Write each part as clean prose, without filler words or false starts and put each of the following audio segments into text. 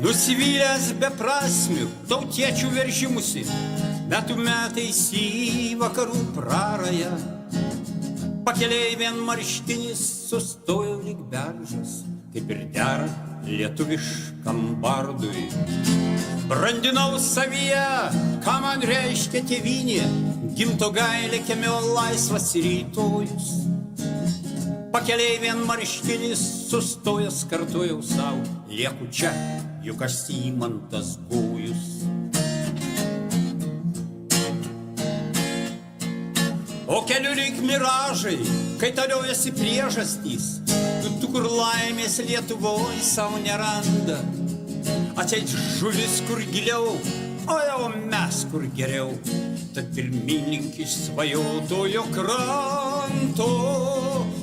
Nusivylęs beprasmių tautiečių veržimusi, metų metais į vakarų prarają, pakeliai vienmarštinis sustojo lyg beržas, kaip ir dera lietuviškam bardui. Brandinau savyje, ką man reiškia tėvynė, gimtogailė kiemio laisvas rytojus. Pakeliai vienmarštinis sustojęs kartojau savo, lieku čia, juk aš Symantas Gojus. O keliu lyg miražai, kai taliojasi priežastys, tu kur laimės Lietuvoj savo neranda. Atseit žuvis kur giliau, o jau mes kur geriau, tad pirmyn link išsvajotojo kranto.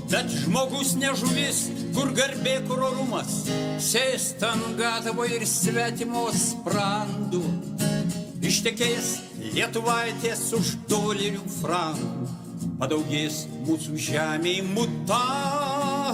Bet žmogus ne žuvis, kur garbė, kur orumas, sėst ant gatavo ir svetimos sprandų. Ištekės lietuvaitės už dolerių frankų, padaugės mūsų žemėj mutantų.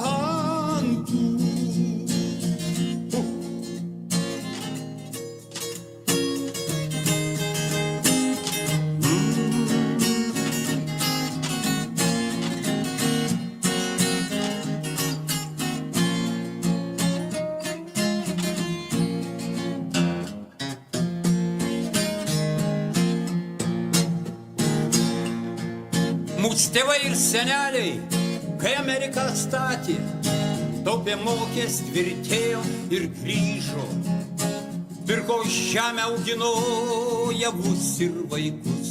Mūsų tėvai ir seneliai, kai Ameriką statė, taupė, mokės, tvirtėjo ir grįžo. Pirko žemę, augino javus ir vaikus,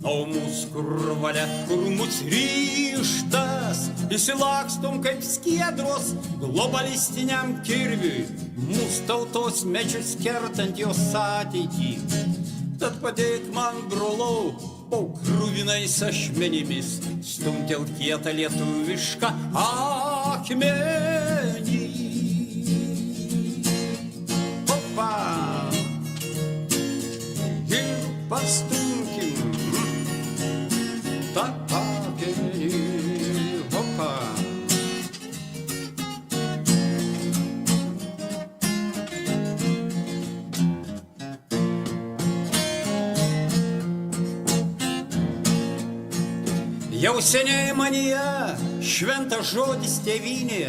o mūsų kur valia, kur mūsų ryžtas, įsilakstom kaip skiedros globalistiniam kirviui, mūsų tautos medžius kertant jos ateitį. Tad padėk man, brolau, po krūvinais ašmenimis stumtelt kietą lietuvišką akmenį. Hopa! Ir pastumkim tą akmenį. Hopa! Jau seniai manyje šventas žodis tėvynė,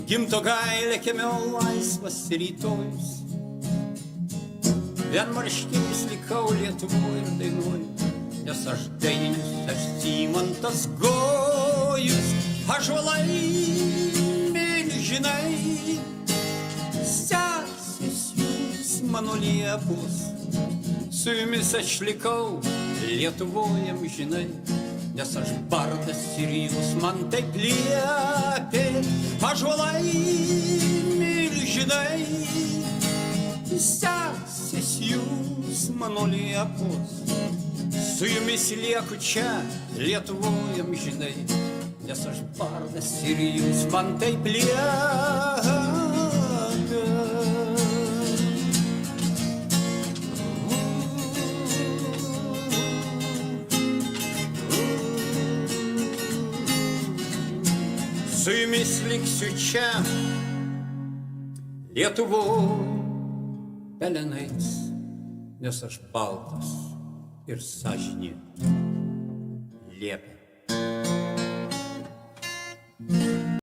gimtogailė kiemio laisvas rytojus. Vienmarštinis likau Lietuvoj ir dainuoju, nes aš dainius, aš Symantas Gojus. Ąžuolai, milžinai, sesės jūs mano liepos, su jumis aš likau Lietuvoj amžinai. Nes aš bardas ir jūs man taip liepė. Ąžuolai, milžinai, sesės jūs mano liepos, su jumis lieku čia Lietuvoj amžinai. Nes aš bardas ir jūs man taip liepė. Su jumis liksiu čia Lietuvoj pelenais, nes aš baltas ir sąžinė liepia.